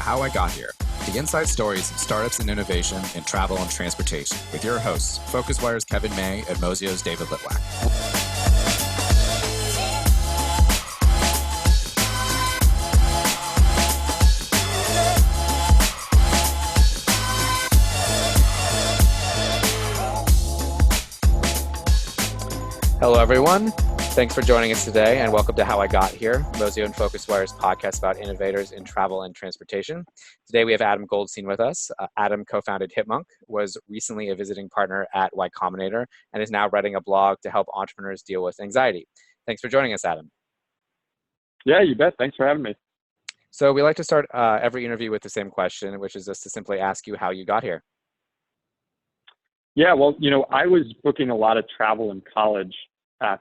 How I Got Here, the inside stories of startups and innovation in travel and transportation, with your hosts, PhocusWire's Kevin May and Mozio's David Litwak. Hello, everyone. Thanks for joining us today, and welcome to How I Got Here, Mozio and PhocusWire's podcast about innovators in travel and transportation. Today, we have Adam Goldstein with us. Adam co-founded Hipmunk, was recently a visiting partner at Y Combinator, and is now writing a blog to help entrepreneurs deal with anxiety. Thanks for joining us, Adam. Yeah, you bet. Thanks for having me. So we like to start every interview with the same question, which is just to simply ask you how you got here. Yeah, well, I was booking a lot of travel in college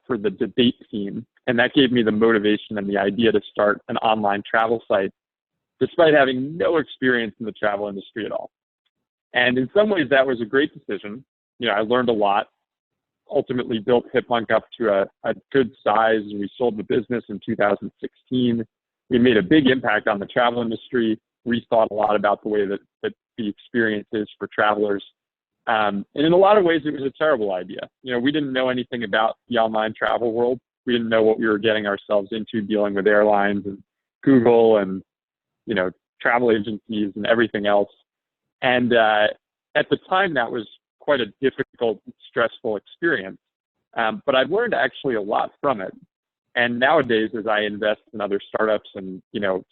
for the debate team, and that gave me the motivation and the idea to start an online travel site, despite having no experience in the travel industry at all. And in some ways, that was a great decision. I learned a lot, ultimately built Hipmunk up to a good size, and we sold the business in 2016. We made a big impact on the travel industry, rethought a lot about the way that the experience is for travelers. And in a lot of ways, it was a terrible idea. We didn't know anything about the online travel world. We didn't know what we were getting ourselves into dealing with airlines and Google and, travel agencies and everything else. And at the time, that was quite a difficult, stressful experience. But I've learned actually a lot from it. And nowadays, as I invest in other startups and,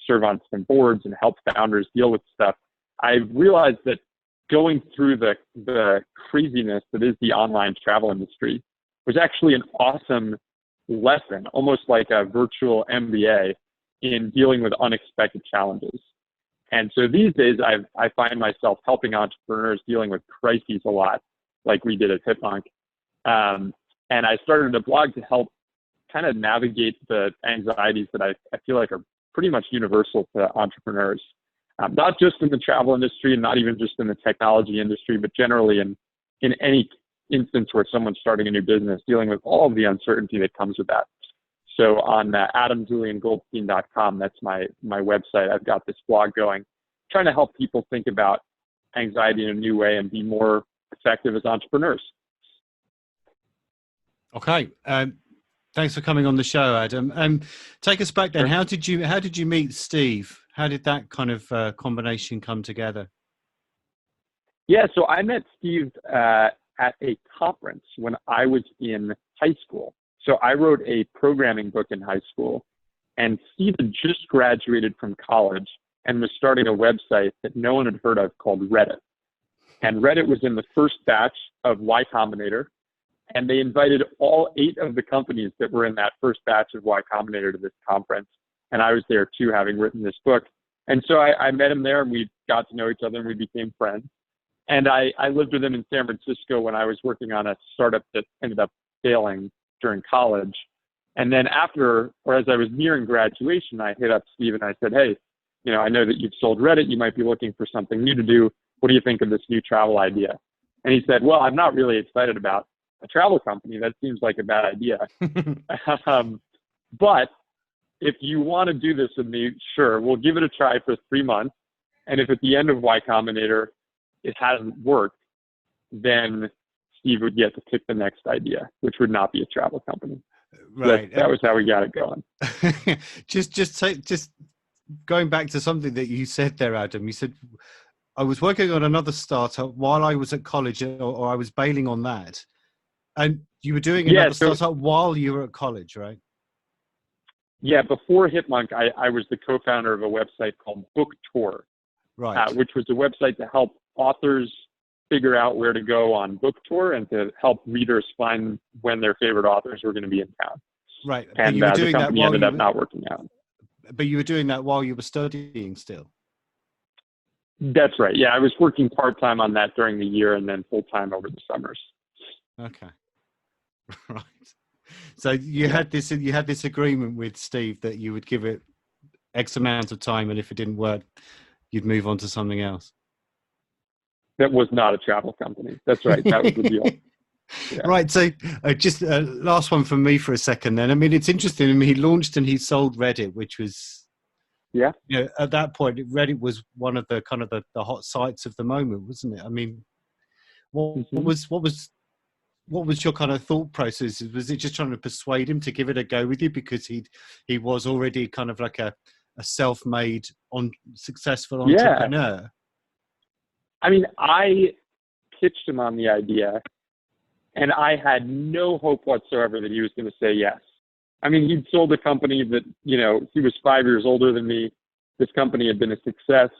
serve on some boards and help founders deal with stuff, I've realized that going through the craziness that is the online travel industry was actually an awesome lesson, almost like a virtual MBA in dealing with unexpected challenges. And so these days, I find myself helping entrepreneurs dealing with crises a lot, like we did at Hipmunk. And I started a blog to help kind of navigate the anxieties that I feel like are pretty much universal to entrepreneurs. Not just in the travel industry and not even just in the technology industry, but generally in any instance where someone's starting a new business, dealing with all of the uncertainty that comes with that. So on adamjuliangoldstein.com, that's my website, I've got this blog going, trying to help people think about anxiety in a new way and be more effective as entrepreneurs. Okay. Thanks for coming on the show, Adam. Take us back then. Sure. How did you meet Steve? How did that kind of combination come together? Yeah, so I met Steve at a conference when I was in high school. So I wrote a programming book in high school, and Steve had just graduated from college and was starting a website that no one had heard of called Reddit. And Reddit was in the first batch of Y Combinator, and they invited all 8 of the companies that were in that first batch of Y Combinator to this conference. And I was there too, having written this book. And so I met him there, and we got to know each other, and we became friends. And I lived with him in San Francisco when I was working on a startup that ended up failing during college. And then as I was nearing graduation, I hit up Steve and I said, hey, I know that you've sold Reddit. You might be looking for something new to do. What do you think of this new travel idea? And he said, well, I'm not really excited about a travel company. That seems like a bad idea. But if you want to do this with me, sure, we'll give it a try for 3 months. And if at the end of Y Combinator it hasn't worked, then Steve would get to pick the next idea, which would not be a travel company. Right. That was how we got it going. just going back to something that you said there, Adam. You said, I was working on another startup while I was at college, or I was bailing on that. And you were doing another startup while you were at college, right? Yeah, before Hipmunk, I was the co-founder of a website called Book Tour, right? Which was a website to help authors figure out where to go on book tour and to help readers find when their favorite authors were going to be in town. Right. And the company ended up not working out. But you were doing that while you were studying still? That's right. Yeah, I was working part-time on that during the year and then full-time over the summers. Okay. Right. So you had this agreement with Steve that you would give it X amount of time, and if it didn't work, you'd move on to something else. That was not a travel company. That's right. That was the deal. Yeah. Right. So just last one from me for a second then. I mean, it's interesting. I mean, he launched and he sold Reddit, which Yeah. You know, at that point, Reddit was one of the kind of the hot sites of the moment, wasn't it? I mean, what was your kind of thought process? Was it just trying to persuade him to give it a go with you because he was already kind of like a self-made successful Yeah. entrepreneur? I mean, I pitched him on the idea, and I had no hope whatsoever that he was going to say yes. I mean, he'd sold a company that, you know, he was 5 years older than me. This company had been a success.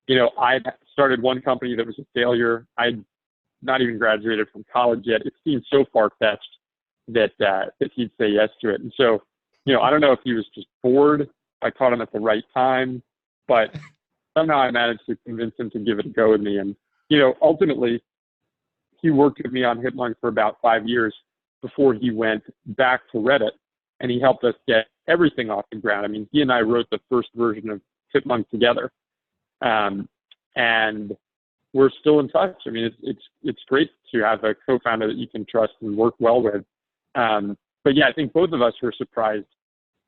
You know, I started one company that was a failure. I'd not even graduated from college yet. It seemed so far-fetched that he'd say yes to it. And so, you know, I don't know if he was just bored. I caught him at the right time, but somehow I managed to convince him to give it a go with me. And, you know, ultimately, he worked with me on Hipmunk for about 5 years before he went back to Reddit, and he helped us get everything off the ground. I mean, he and I wrote the first version of Hipmunk together, and we're still in touch. I mean, it's great to have a co-founder that you can trust and work well with. But yeah, I think both of us were surprised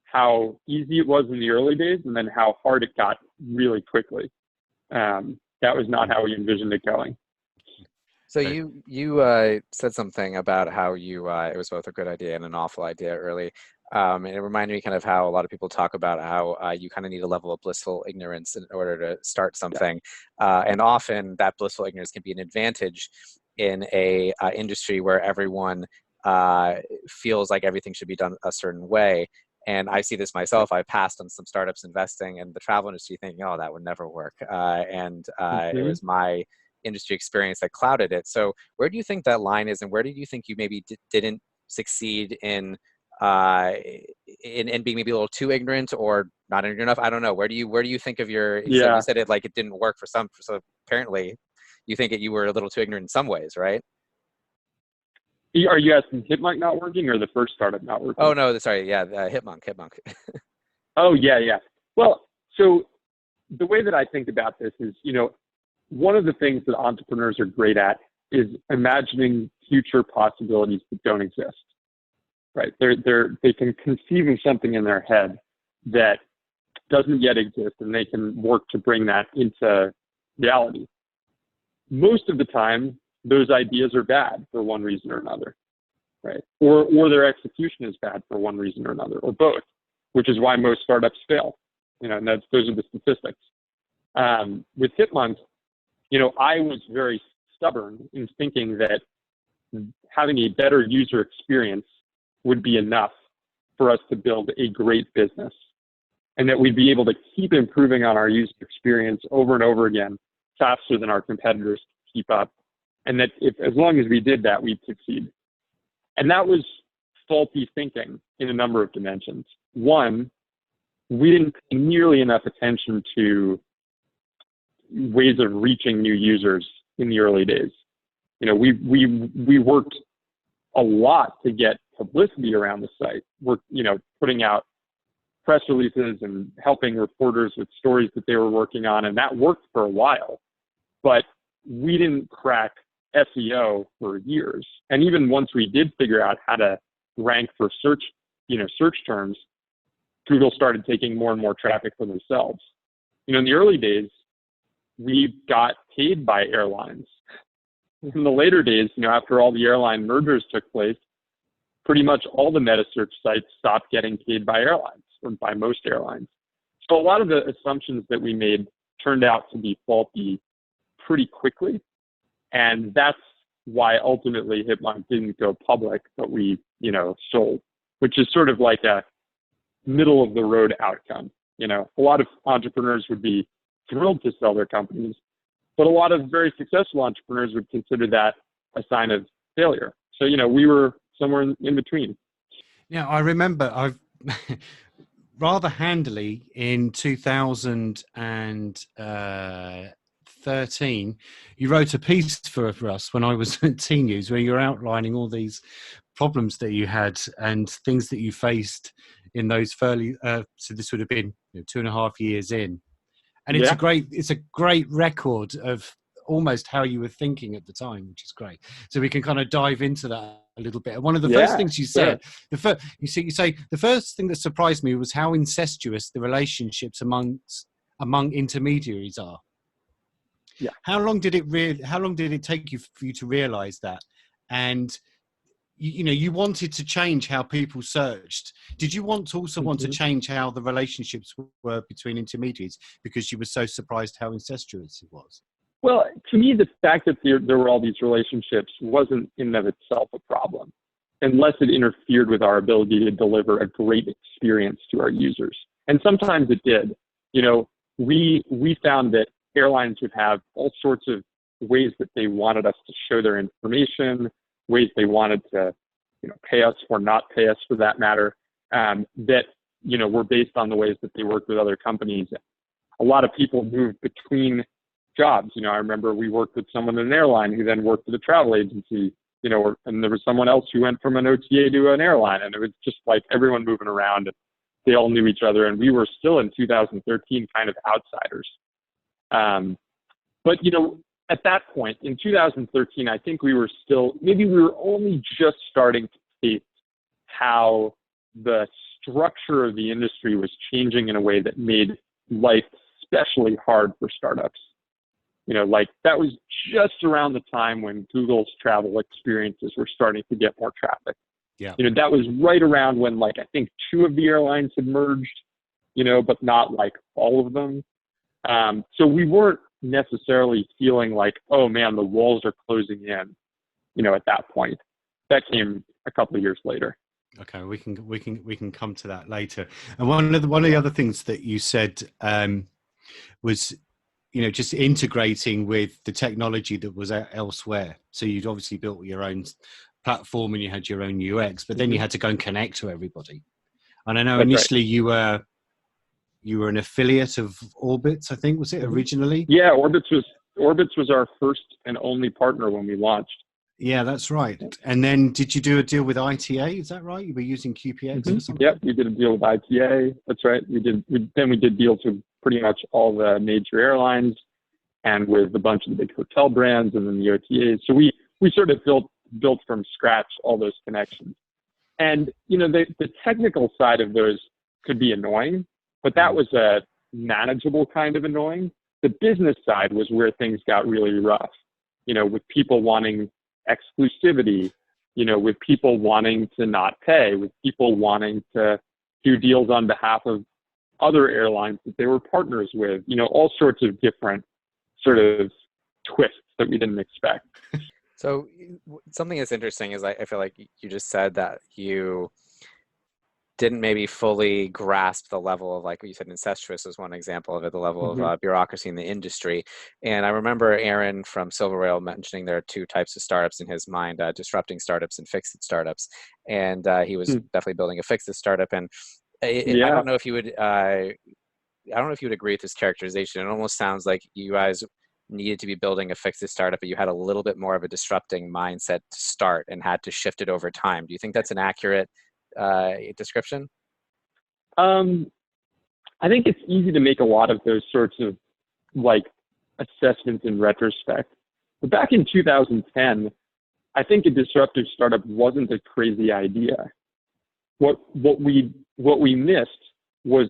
how easy it was in the early days, and then how hard it got really quickly. That was not how we envisioned it going. So you said something about how it was both a good idea and an awful idea early. And it reminded me kind of how a lot of people talk about how you kind of need a level of blissful ignorance in order to start something. And often that blissful ignorance can be an advantage in a industry where everyone feels like everything should be done a certain way. And I see this myself. I passed on some startups investing in the travel industry thinking, oh, that would never work. It was my industry experience that clouded it. So where do you think that line is, and where do you think you maybe didn't succeed in being maybe a little too ignorant or not ignorant enough? I don't know. Where do you think of your? You said it like it didn't work for some. So apparently, you think you were a little too ignorant in some ways, right? Are you asking Hipmunk not working or the first startup not working? Oh no, sorry. Yeah, Hipmunk. Oh yeah. Well, so the way that I think about this is, you know, one of the things that entrepreneurs are great at is imagining future possibilities that don't exist. Right? They can conceive of something in their head that doesn't yet exist, and they can work to bring that into reality. Most of the time, those ideas are bad for one reason or another, right? Or their execution is bad for one reason or another, or both, which is why most startups fail. You know, and those are the statistics. With Hipmunk, you know, I was very stubborn in thinking that having a better user experience would be enough for us to build a great business, and that we'd be able to keep improving on our user experience over and over again faster than our competitors keep up. And that as long as we did that, we'd succeed. And that was faulty thinking in a number of dimensions. One, we didn't pay nearly enough attention to ways of reaching new users in the early days. You know, we worked a lot to get publicity around the site. We're, you know, putting out press releases and helping reporters with stories that they were working on, and that worked for a while. But we didn't crack SEO for years. And even once we did figure out how to rank for search terms, Google started taking more and more traffic for themselves. You know, in the early days, we got paid by airlines. In the later days, you know, after all the airline mergers took place, pretty much all the meta search sites stopped getting paid by airlines, or by most airlines. So a lot of the assumptions that we made turned out to be faulty pretty quickly. And that's why ultimately Hipmunk didn't go public, but we, you know, sold, which is sort of like a middle of the road outcome. You know, a lot of entrepreneurs would be thrilled to sell their companies, but a lot of very successful entrepreneurs would consider that a sign of failure. So, you know, we were somewhere in between. Yeah, I remember I've rather handily in 2013, you wrote a piece for us when I was at T News, where you're outlining all these problems that you had and things that you faced in those fairly, so this would have been 2.5 years in. And it's a great record of almost how you were thinking at the time, which is great. So we can kind of dive into that a little bit. One of the Yeah, first things you said, you say the first thing that surprised me was how incestuous the relationships among intermediaries are. Yeah. How long did it take you for you to realize that? And you wanted to change how people searched. Did you want to change how the relationships were between intermediaries because you were so surprised how incestuous it was? Well, to me, the fact that there were all these relationships wasn't in and of itself a problem, unless it interfered with our ability to deliver a great experience to our users. And sometimes it did. We found that airlines would have all sorts of ways that they wanted us to show their information, ways they wanted to, pay us or not pay us for that matter, that, were based on the ways that they worked with other companies. A lot of people moved between jobs. I remember we worked with someone in an airline who then worked at a travel agency, and there was someone else who went from an OTA to an airline, and it was just like everyone moving around. They all knew each other, and we were still in 2013 kind of outsiders. But, at that point in 2013, I think we were only just starting to face how the structure of the industry was changing in a way that made life especially hard for startups. That was just around the time when Google's travel experiences were starting to get more traffic. Yeah. That was right around when, I think 2 of the airlines had merged, but not all of them. So we weren't necessarily feeling like, oh man, the walls are closing in, at that point. That came a couple of years later. Okay, we can come to that later. And one of the other things that you said was, just integrating with the technology that was elsewhere. So you'd obviously built your own platform and you had your own UX, but then you had to go and connect to everybody. And I know initially you were an affiliate of Orbitz, I think, was it originally? Yeah, Orbitz was our first and only partner when we launched. Yeah, that's right. And then did you do a deal with ITA? Is that right? You were using QPX or something? Yep, we did a deal with ITA. That's right. We did deals with pretty much all the major airlines and with a bunch of the big hotel brands and then the OTAs. So we sort of built from scratch all those connections. And, the technical side of those could be annoying, but that was a manageable kind of annoying. The business side was where things got really rough, with people wanting exclusivity, with people wanting to not pay, with people wanting to do deals on behalf of other airlines that they were partners with, all sorts of different sort of twists that we didn't expect. So something that's interesting is I feel like you just said that you didn't maybe fully grasp the level of, like you said, incestuous is one example of it, the level of bureaucracy in the industry. And I remember Aaron from Silver Whale mentioning there are 2 types of startups in his mind, disrupting startups and fix-it startups. And he was definitely building a fix-it startup. And I don't know if you would, agree with this characterization. It almost sounds like you guys needed to be building a fix-it startup, but you had a little bit more of a disrupting mindset to start and had to shift it over time. Do you think that's an accurate description? I think it's easy to make a lot of those sorts of assessments in retrospect. But back in 2010, I think a disruptive startup wasn't a crazy idea. What we missed was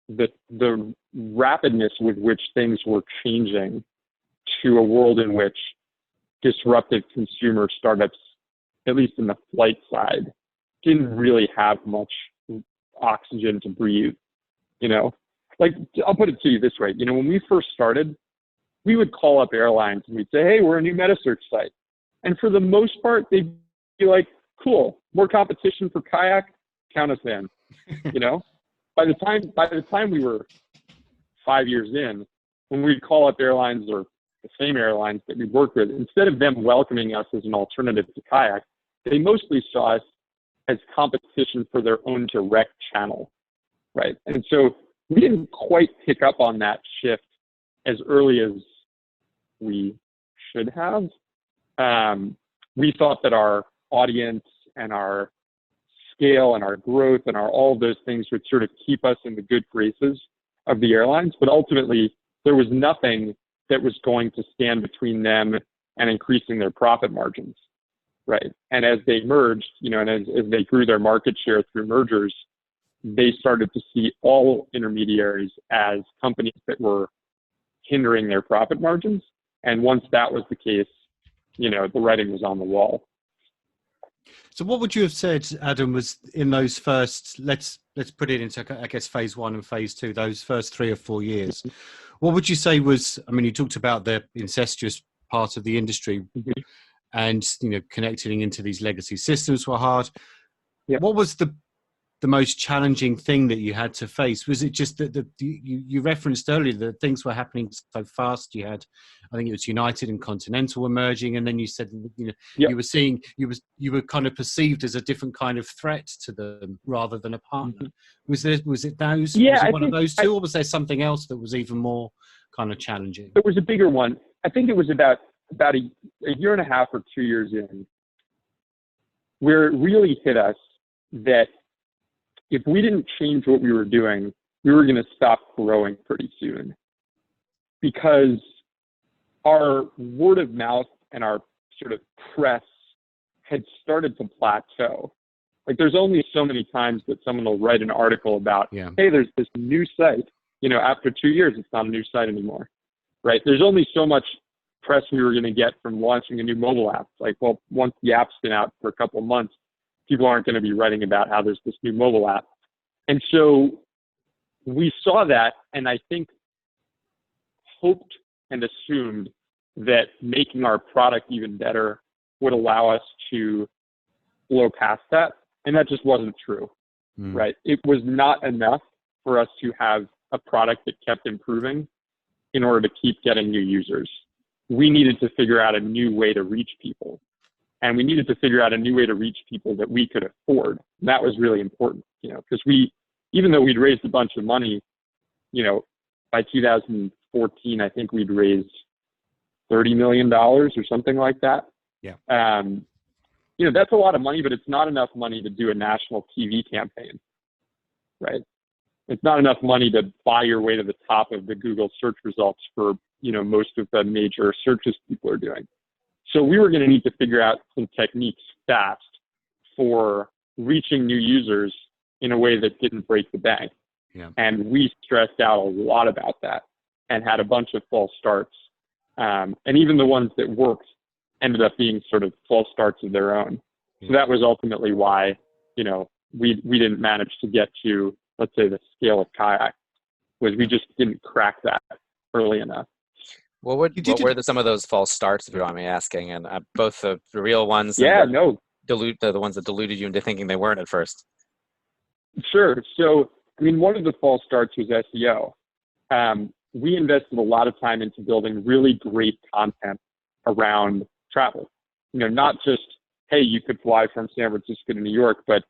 the rapidness with which things were changing to a world in which disruptive consumer startups, at least in the flight side, didn't really have much oxygen to breathe. I'll put it to you this way. When we first started, we would call up airlines and we'd say, hey, we're a new meta search site. And for the most part, they'd be like, cool, more competition for kayak, count us in. By the time we were 5 years in, when we'd call up airlines or the same airlines that we'd worked with, instead of them welcoming us as an alternative to kayak, they mostly saw us as competition for their own direct channel, right? And so we didn't quite pick up on that shift as early as we should have. We thought that our audience and our scale and our growth and all of those things would sort of keep us in the good graces of the airlines, but ultimately there was nothing that was going to stand between them and increasing their profit margins. right? And as they merged, and as they grew their market share through mergers, they started to see all intermediaries as companies that were hindering their profit margins. And once that was the case, the writing was on the wall. So what would you have said, Adam, was in those first, let's put it into, I guess, phase 1 and phase 2, those first 3 or 4 years, what would you say was, I mean, you talked about the incestuous part of the industry and, connecting into these legacy systems were hard. Yep. What was the most challenging thing that you had to face? Was it just that you referenced earlier that things were happening so fast? You had, I think it was United and Continental emerging, and then you said, Yep. you were seeing, you were kind of perceived as a different kind of threat to them rather than a partner. Was it those? Yeah, was it one of those two, or was there something else that was even more kind of challenging? There was a bigger one. I think it was about a year and a half or 2 years in, where it really hit us that if we didn't change what we were doing, we were going to stop growing pretty soon, because our word of mouth and our sort of press had started to plateau. Like, there's only so many times that someone will write an article about, hey, there's this new site. After 2 years, it's not a new site anymore, right? There's only so much press we were going to get from launching a new mobile app. Like, well, once the app's been out for a couple of months, people aren't going to be writing about how there's this new mobile app. And so we saw that, and I think hoped and assumed that making our product even better would allow us to blow past that. And that just wasn't true, right? It was not enough for us to have a product that kept improving in order to keep getting new users. We needed to figure out a new way to reach people. And we needed to figure out a new way to reach people that we could afford. And that was really important, because even though we'd raised a bunch of money, by 2014, I think we'd raised $30 million or something like that. Yeah. That's a lot of money, but it's not enough money to do a national TV campaign, right? It's not enough money to buy your way to the top of the Google search results for, most of the major searches people are doing. So we were going to need to figure out some techniques fast for reaching new users in a way that didn't break the bank. Yeah. And we stressed out a lot about that and had a bunch of false starts. And even the ones that worked ended up being sort of false starts of their own. So that was ultimately why, we didn't manage to get to, let's say, the scale of Kayak, was we just didn't crack that early enough. What were some of those false starts, if you don't mind me asking? And both the real ones and the ones that deluded you into thinking they weren't at first. Sure. So, one of the false starts was SEO. We invested a lot of time into building really great content around travel. Not just, hey, you could fly from San Francisco to New York, but,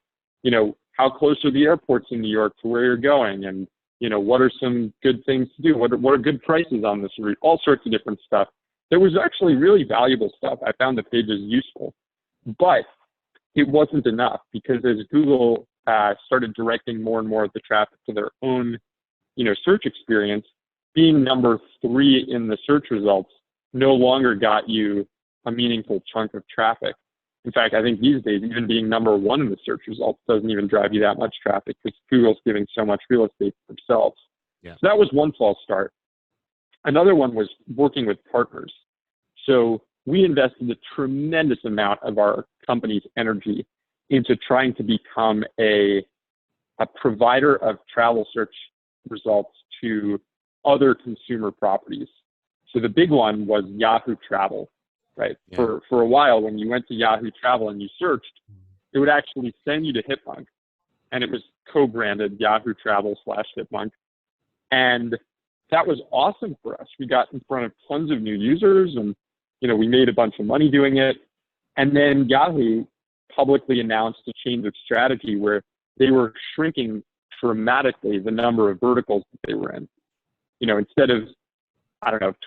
how close are the airports in New York to where you're going? And, what are some good things to do? What are good prices on this route? All sorts of different stuff. There was actually really valuable stuff. I found the pages useful, but it wasn't enough, because as Google started directing more and more of the traffic to their own, search experience, being number 3 in the search results no longer got you a meaningful chunk of traffic. In fact, I think these days, even being number 1 in the search results doesn't even drive you that much traffic, because Google's giving so much real estate to themselves. Yeah. So that was one false start. Another one was working with partners. So we invested a tremendous amount of our company's energy into trying to become a provider of travel search results to other consumer properties. So the big one was Yahoo Travel, right? Yeah. For a while, when you went to Yahoo Travel and you searched, it would actually send you to Hipmunk, and it was co-branded Yahoo Travel /Hipmunk. And that was awesome for us. We got in front of tons of new users, and we made a bunch of money doing it. And then Yahoo publicly announced a change of strategy where they were shrinking dramatically the number of verticals that they were in. Instead of,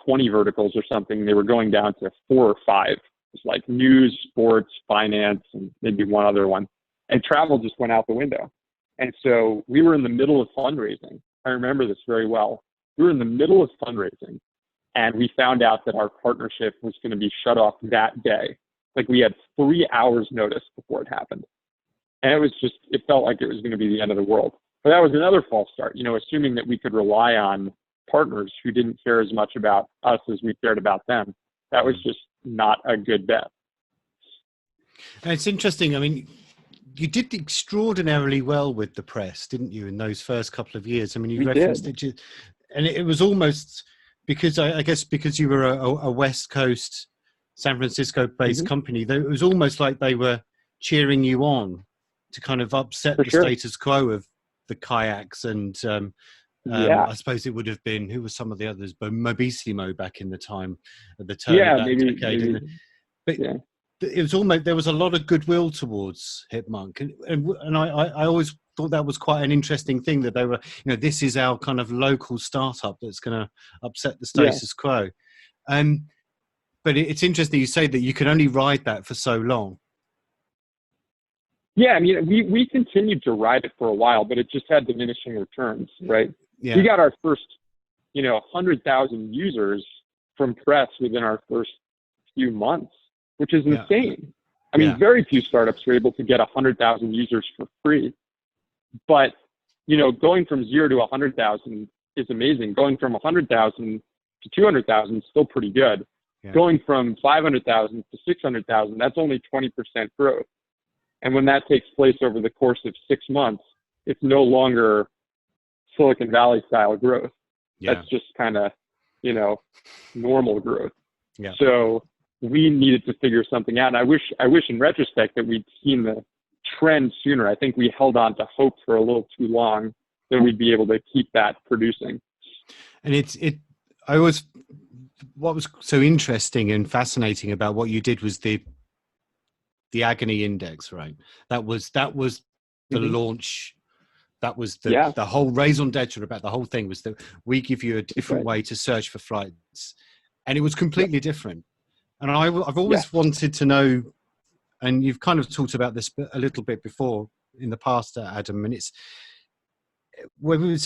20 verticals or something, they were going down to 4 or 5. It's like news, sports, finance, and maybe one other one. And travel just went out the window. And so we were in the middle of fundraising. I remember this very well. We were in the middle of fundraising, and we found out that our partnership was going to be shut off that day. Like we had 3 hours notice before it happened. And it felt like it was going to be the end of the world. But that was another false start, assuming that we could rely on partners who didn't care as much about us as we cared about them. That was just not a good bet. And it's interesting. I mean, you did extraordinarily well with the press, didn't you, in those first couple of years? I mean, you referenced it, and it was almost because I guess because you were a West Coast, San Francisco-based company, it was almost like they were cheering you on to kind of upset the status quo of the kayaks. And I suppose it would have been, who were some of the others? But Mobissimo back in the time, at the turn of that decade. But it was almost, there was a lot of goodwill towards Hipmunk, and I always thought that was quite an interesting thing, that they were, this is our kind of local startup that's going to upset the status quo. But it's interesting you say that you can only ride that for so long. Yeah, I mean, we continued to ride it for a while, but it just had diminishing returns, right? Yeah. We got our first, 100,000 users from press within our first few months, which is insane. I mean, very few startups were able to get 100,000 users for free. But, going from 0 to 100,000 is amazing. Going from 100,000 to 200,000 is still pretty good. Yeah. Going from 500,000 to 600,000, that's only 20% growth. And when that takes place over the course of 6 months, it's no longer Silicon Valley style growth. Yeah. That's just kind of, normal growth. Yeah. So we needed to figure something out. And I wish in retrospect that we'd seen the trend sooner. I think we held on to hope for a little too long that we'd be able to keep that producing. And what was so interesting and fascinating about what you did was the agony index, right? That was the launch. That was the whole raison d'etre about the whole thing, was that we give you a different way to search for flights, and it was completely different. And I've always wanted to know, and you've kind of talked about this a little bit before in the past, Adam, and it's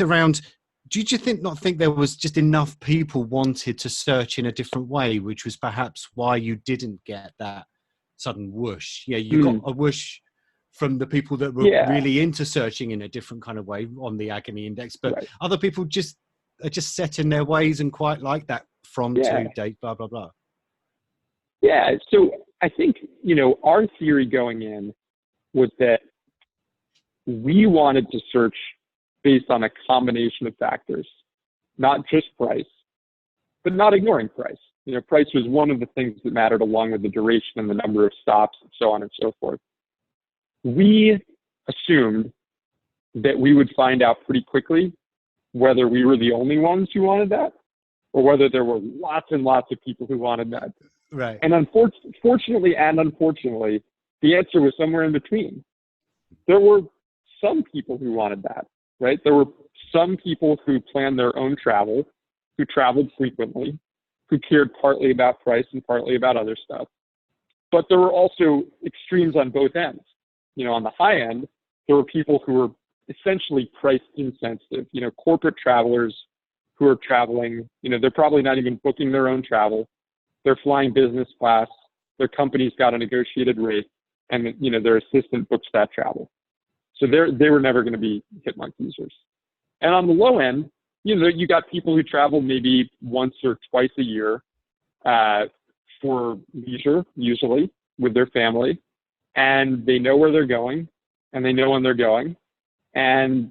around, did you not think there was just enough people wanted to search in a different way, which was perhaps why you didn't get that sudden whoosh? Yeah, you got a whoosh from the people that were really into searching in a different kind of way on the agony index, but other people are just set in their ways and quite like that from to date, blah, blah, blah. Yeah, so I think, our theory going in was that we wanted to search based on a combination of factors, not just price, but not ignoring price. Price was one of the things that mattered, along with the duration and the number of stops and so on and so forth. We assumed that we would find out pretty quickly whether we were the only ones who wanted that, or whether there were lots and lots of people who wanted that. Right. And fortunately and unfortunately, the answer was somewhere in between. There were some people who wanted that, right? There were some people who planned their own travel, who traveled frequently, who cared partly about price and partly about other stuff. But there were also extremes on both ends. On the high end, there were people who were essentially price insensitive, corporate travelers who are traveling, they're probably not even booking their own travel. They're flying business class. Their company's got a negotiated rate, and, their assistant books that travel. So they were never going to be Hipmunk users. And on the low end, you got people who travel maybe once or twice a year for leisure, usually with their family, and they know where they're going, and they know when they're going, and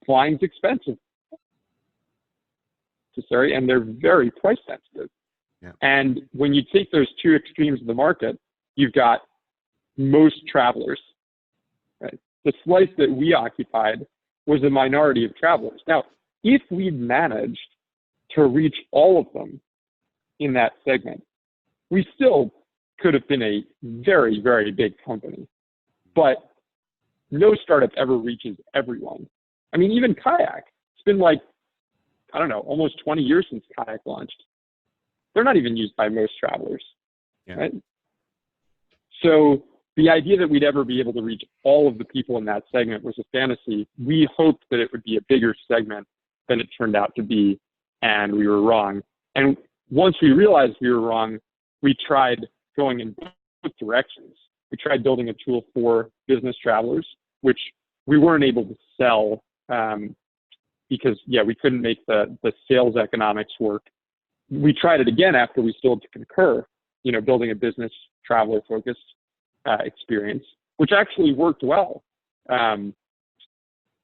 flying's expensive, and they're very price sensitive. Yeah. And when you take those two extremes of the market, you've got most travelers, right? The slice that we occupied was a minority of travelers. Now, if we'd managed to reach all of them in that segment, we still could have been a very, very big company. But no startup ever reaches everyone. I mean, even Kayak, it's been almost 20 years since Kayak launched. They're not even used by most travelers, right? So the idea that we'd ever be able to reach all of the people in that segment was a fantasy. We hoped that it would be a bigger segment than it turned out to be, and we were wrong. And once we realized we were wrong, we tried going and directions. We tried building a tool for business travelers, which we weren't able to sell because, we couldn't make the sales economics work. We tried it again after we sold to Concur, building a business traveler focused experience, which actually worked well. And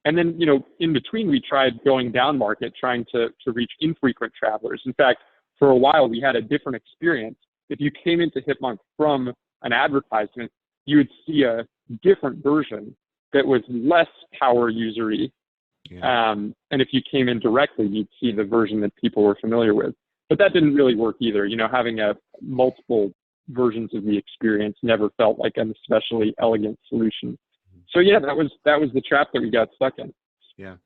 then, in between, we tried going down market, trying to reach infrequent travelers. In fact, for a while, we had a different experience. If you came into Hipmunk from an advertisement, you would see a different version that was less power usery. Yeah. And if you came in directly, you'd see the version that people were familiar with. But that didn't really work either. Having multiple versions of the experience never felt like an especially elegant solution. So that was the trap that we got stuck in. Yeah.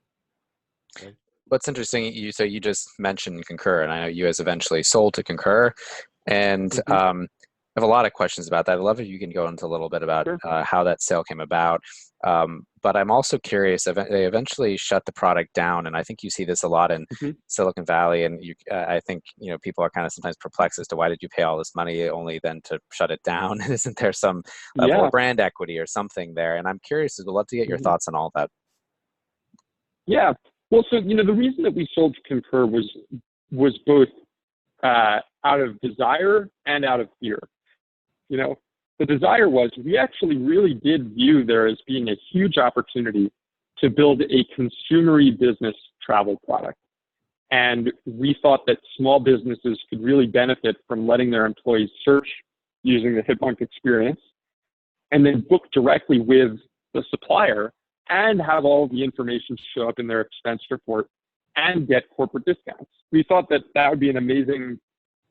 Okay. What's interesting, you just mentioned Concur, and I know you guys eventually sold to Concur, and I have a lot of questions about that. I'd love if you can go into a little bit about how that sale came about. But I'm also curious, they eventually shut the product down, and I think you see this a lot in Silicon Valley, and I think people are kind of sometimes perplexed as to why did you pay all this money only then to shut it down? Isn't there some level of brand equity or something there? And I'm curious, I'd love to get your thoughts on all that. Yeah. Well, so, the reason that we sold to Concur was both out of desire and out of fear. The desire was we actually really did view there as being a huge opportunity to build a consumery business travel product. And we thought that small businesses could really benefit from letting their employees search using the Hipmunk experience and then book directly with the supplier and have all of the information show up in their expense report and get corporate discounts. We thought that that would be an amazing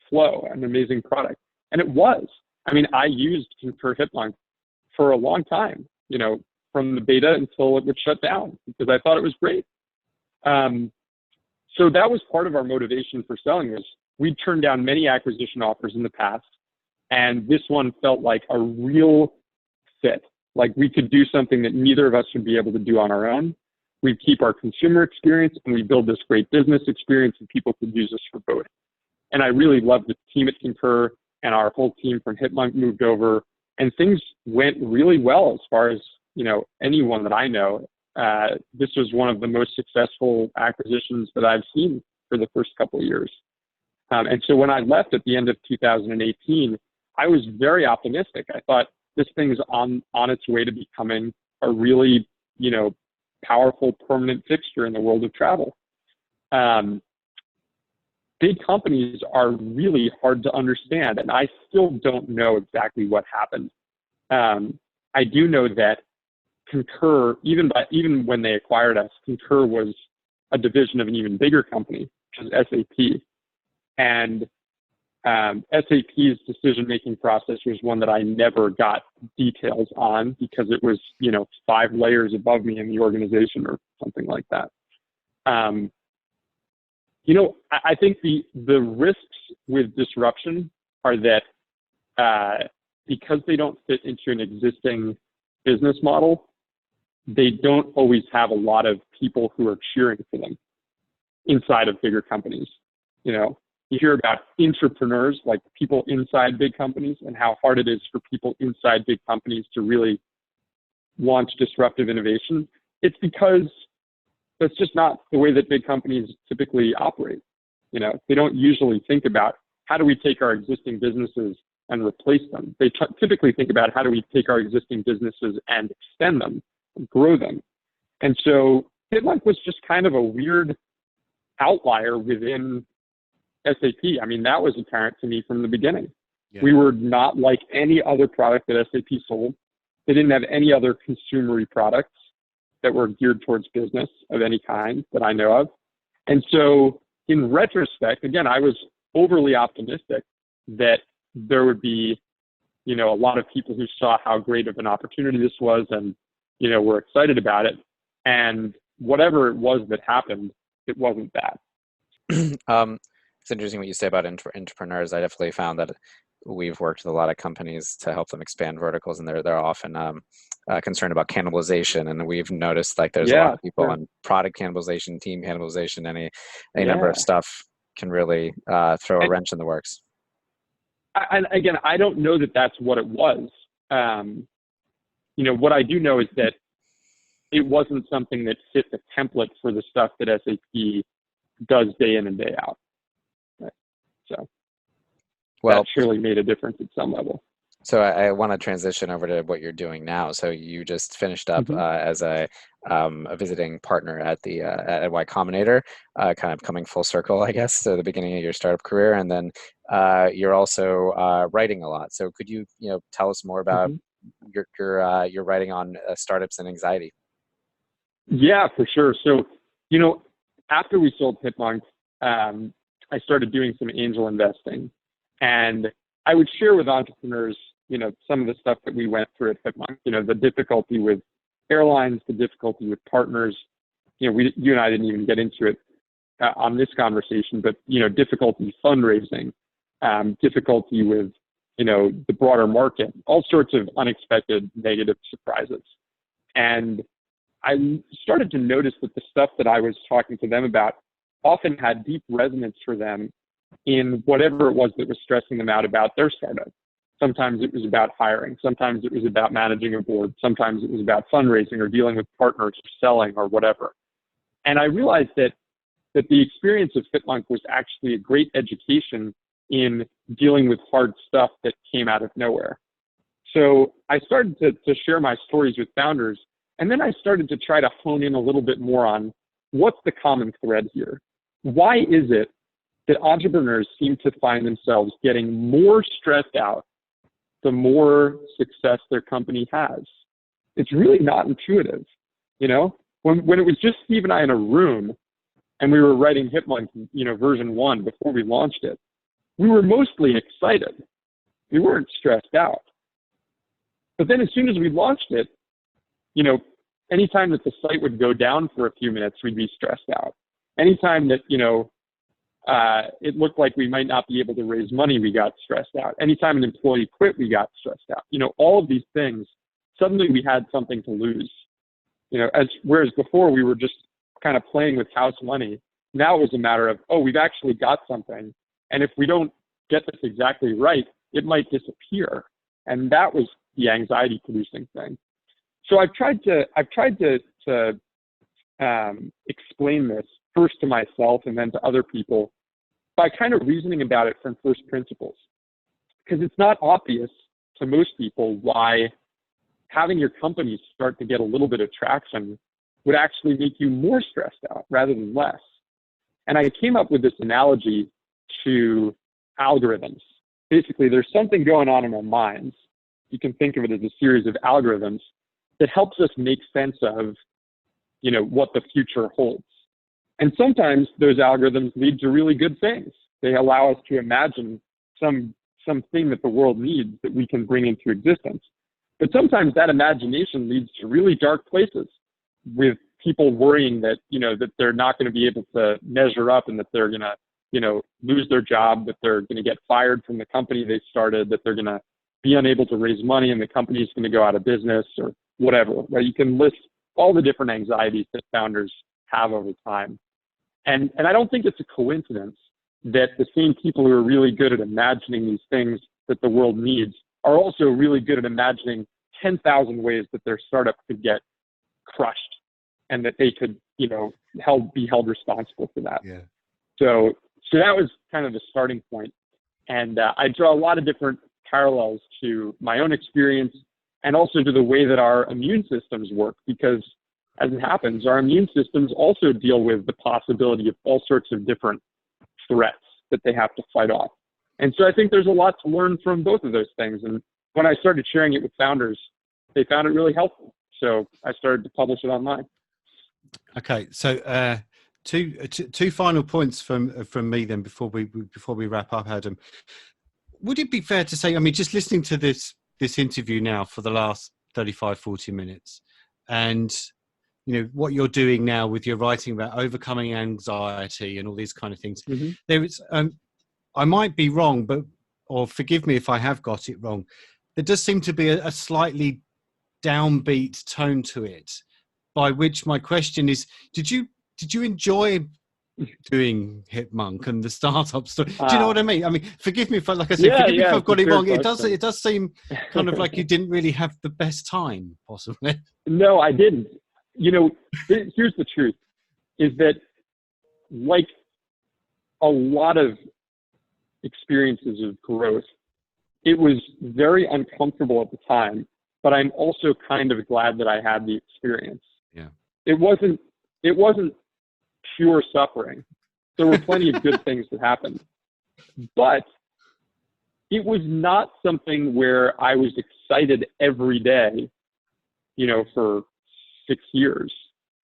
flow, an amazing product. And it was. I mean, I used Concur Hipmunk for a long time, from the beta until it would shut down because I thought it was great. So that was part of our motivation for selling this. We'd turned down many acquisition offers in the past, and this one felt like a real fit. Like we could do something that neither of us would be able to do on our own. We'd keep our consumer experience and we build this great business experience and people could use us for both. And I really loved the team at Concur, and our whole team from Hipmunk moved over, and things went really well as far as, anyone that I know. This was one of the most successful acquisitions that I've seen for the first couple of years. And so when I left at the end of 2018, I was very optimistic. I thought this thing's on its way to becoming a really, powerful permanent fixture in the world of travel. Big companies are really hard to understand, and I still don't know exactly what happened. I do know that Concur, even when they acquired us, Concur was a division of an even bigger company, which is SAP. And SAP's decision-making process was one that I never got details on because it was, 5 layers above me in the organization or something like that. I think the risks with disruption are that because they don't fit into an existing business model, they don't always have a lot of people who are cheering for them inside of bigger companies. You hear about entrepreneurs, like people inside big companies, and how hard it is for people inside big companies to really launch disruptive innovation. It's because that's just not the way that big companies typically operate. They don't usually think about how do we take our existing businesses and replace them. They typically think about how do we take our existing businesses and extend them and grow them. And so Hipmunk was just kind of a weird outlier within SAP. I mean, that was apparent to me from the beginning. Yeah. We were not like any other product that SAP sold. They didn't have any other consumery products that were geared towards business of any kind that I know of. And so in retrospect, again, I was overly optimistic that there would be, a lot of people who saw how great of an opportunity this was and, were excited about it. And whatever it was that happened, it wasn't that. It's interesting what you say about entrepreneurs. I definitely found that we've worked with a lot of companies to help them expand verticals, and they're often concerned about cannibalization. And we've noticed like there's a lot of people on product cannibalization, team cannibalization, any number of stuff can really throw a wrench in the works. Again, I don't know that that's what it was. What I do know is that it wasn't something that fit the template for the stuff that SAP does day in and day out. Right? So that surely made a difference at some level. So I want to transition over to what you're doing now. So you just finished up as a visiting partner at the at Y Combinator, kind of coming full circle, I guess, to the beginning of your startup career, and then you're also writing a lot. So could you tell us more about your writing on startups and anxiety? Yeah, for sure. So after we sold Hipmunk, I started doing some angel investing, and I would share with entrepreneurs, some of the stuff that we went through at Hipmunk, the difficulty with airlines, the difficulty with partners. You and I didn't even get into it on this conversation, but, difficulty fundraising, difficulty with, the broader market, all sorts of unexpected negative surprises. And I started to notice that the stuff that I was talking to them about often had deep resonance for them in whatever it was that was stressing them out about their startup. Sometimes it was about hiring. Sometimes it was about managing a board. Sometimes it was about fundraising or dealing with partners or selling or whatever. And I realized that the experience of Hipmunk was actually a great education in dealing with hard stuff that came out of nowhere. So I started to share my stories with founders, and then I started to try to hone in a little bit more on what's the common thread here. Why is it that entrepreneurs seem to find themselves getting more stressed out the more success their company has? It's really not intuitive. When it was just Steve and I in a room and we were writing Hipmunk, version 1 before we launched it, we were mostly excited. We weren't stressed out. But then as soon as we launched it, anytime that the site would go down for a few minutes, we'd be stressed out. Anytime that, it looked like we might not be able to raise money, we got stressed out. Anytime an employee quit, we got stressed out. All of these things, suddenly we had something to lose. Whereas before we were just kind of playing with house money. Now it was a matter of, we've actually got something. And if we don't get this exactly right, it might disappear. And that was the anxiety producing thing. So I've tried to explain this first to myself and then to other people by kind of reasoning about it from first principles. Because it's not obvious to most people why having your company start to get a little bit of traction would actually make you more stressed out rather than less. And I came up with this analogy to algorithms. Basically, there's something going on in our minds. You can think of it as a series of algorithms that helps us make sense of, what the future holds. And sometimes those algorithms lead to really good things. They allow us to imagine something that the world needs that we can bring into existence. But sometimes that imagination leads to really dark places with people worrying that, that they're not going to be able to measure up and that they're going to, lose their job, that they're going to get fired from the company they started, that they're going to be unable to raise money and the company is going to go out of business or whatever. Right? You can list all the different anxieties that founders have over time. And I don't think it's a coincidence that the same people who are really good at imagining these things that the world needs are also really good at imagining 10,000 ways that their startup could get crushed and that they could, be held responsible for that. Yeah. So that was kind of the starting point. And I draw a lot of different parallels to my own experience and also to the way that our immune systems work, because as it happens, our immune systems also deal with the possibility of all sorts of different threats that they have to fight off. And so I think there's a lot to learn from both of those things. And when I started sharing it with founders, they found it really helpful. So I started to publish it online. Okay, so two final points from me then before we wrap up, Adam. Would it be fair to say, just listening to this interview now for the last 35, 40 minutes, and what you're doing now with your writing about overcoming anxiety and all these kind of things, there is, I might be wrong, or forgive me if I have got it wrong, there does seem to be a slightly downbeat tone to it, by which my question is, did you enjoy doing Hipmunk and the startup story. Do you know what I mean? I mean, forgive me if, like I said, Yeah, forgive me if I've got it wrong. question. It does seem kind of like you didn't really have the best time, possibly. No, I didn't. You know, here's the truth, is that like a lot of experiences of growth, it was very uncomfortable at the time, but I'm also kind of glad that I had the experience. Yeah. It wasn't pure suffering. There were plenty of good things that happened, but it was not something where I was excited every day, you know, for 6 years,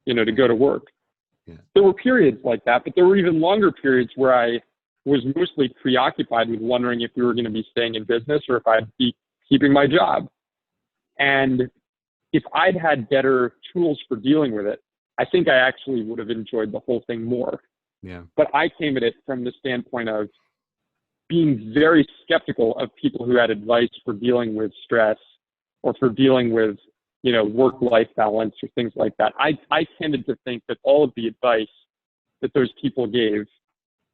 you know, to go to work. Yeah. There were periods like that, but there were even longer periods where I was mostly preoccupied with wondering if we were going to be staying in business or if I'd be keeping my job. And if I'd had better tools for dealing with it, I think I actually would have enjoyed the whole thing more. Yeah. But I came at it from the standpoint of being very skeptical of people who had advice for dealing with stress or for dealing with, you know, work-life balance or things like that. I tended to think that all of the advice that those people gave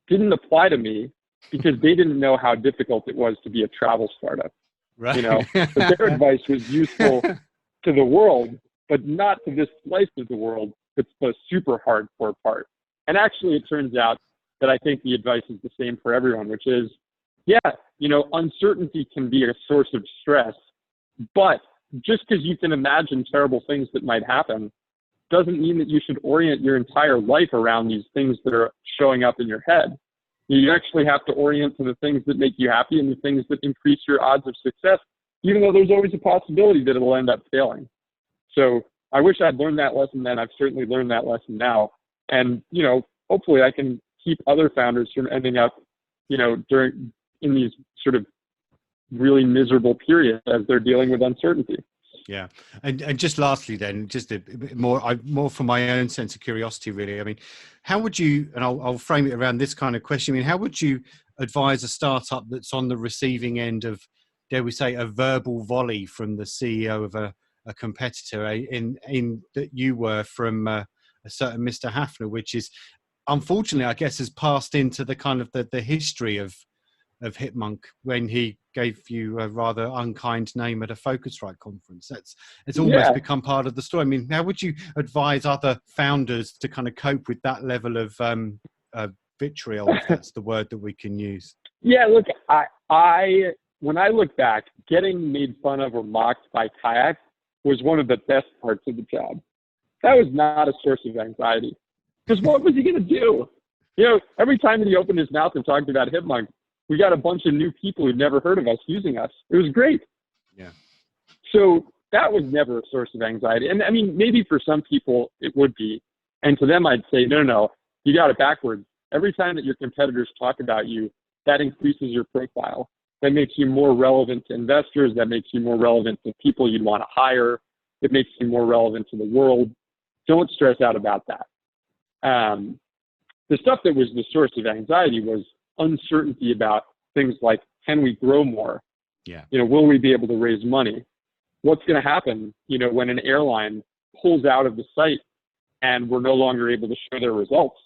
didn't apply to me because they didn't know how difficult it was to be a travel startup. Right. You know, but their advice was useful to the world, but not to this slice of the world that's the super hardcore part. And actually, it turns out that I think the advice is the same for everyone, which is, yeah, you know, uncertainty can be a source of stress, but just because you can imagine terrible things that might happen doesn't mean that you should orient your entire life around these things that are showing up in your head. You actually have to orient to the things that make you happy and the things that increase your odds of success, even though there's always a possibility that it'll end up failing. So I wish I'd learned that lesson then. I've certainly learned that lesson now. And, you know, hopefully I can keep other founders from ending up, you know, in these sort of really miserable periods as they're dealing with uncertainty. Yeah. And just lastly then, just a bit more for my own sense of curiosity, really. I mean, how would you, and I'll frame it around this kind of question, I mean, how would you advise a startup that's on the receiving end of, dare we say, a verbal volley from the CEO of a competitor in that you were from a certain Mr. Hafner, which is, unfortunately, I guess, has passed into the kind of the history of Hipmunk when he gave you a rather unkind name at a PhocusWire conference. It's almost become part of the story. I mean, how would you advise other founders to kind of cope with that level of vitriol, if that's the word that we can use? Yeah, look, I when I look back, getting made fun of or mocked by Kayak was one of the best parts of the job. That was not a source of anxiety. Because what was he going to do? You know, every time that he opened his mouth and talked about Hipmunk, we got a bunch of new people who'd never heard of us using us. It was great. Yeah. So that was never a source of anxiety. And I mean, maybe for some people it would be. And to them, I'd say, no, you got it backwards. Every time that your competitors talk about you, that increases your profile. That makes you more relevant to investors. That makes you more relevant to people you'd want to hire. It makes you more relevant to the world. Don't stress out about that. The stuff that was the source of anxiety was uncertainty about things like, can we grow more? Yeah. You know, will we be able to raise money? What's going to happen, you know, when an airline pulls out of the site and we're no longer able to show their results?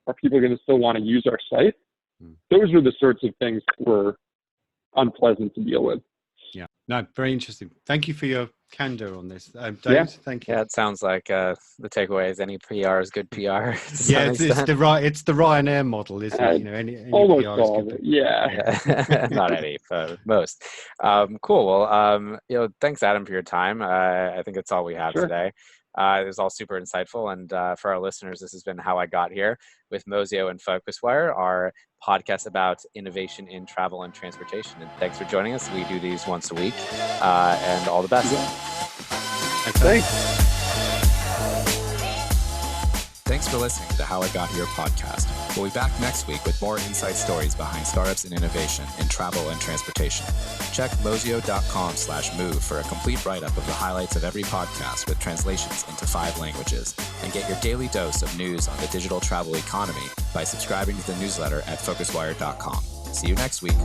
Are people going to still want to use our site? Those were the sorts of things that were unpleasant to deal with. Yeah. No, very interesting. Thank you for your candor on this. Dave, thank you. Yeah, it sounds like the takeaway is any PR is good PR. Yeah, it's the Ryanair model, isn't it? You know, any almost PR all of it. Yeah. Not any, but most. Cool. Well, you know, thanks, Adam, for your time. I think that's all we have today. It was all super insightful. And for our listeners, this has been How I Got Here with Mozio and PhocusWire, our podcast about innovation in travel and transportation. And thanks for joining us. We do these once a week. And all the best. Thanks. Thanks for listening to the How I Got Here podcast. We'll be back next week with more insight stories behind startups and innovation in travel and transportation. Check mozio.com/move for a complete write-up of the highlights of every podcast with translations into 5 languages. And get your daily dose of news on the digital travel economy by subscribing to the newsletter at PhocusWire.com. See you next week.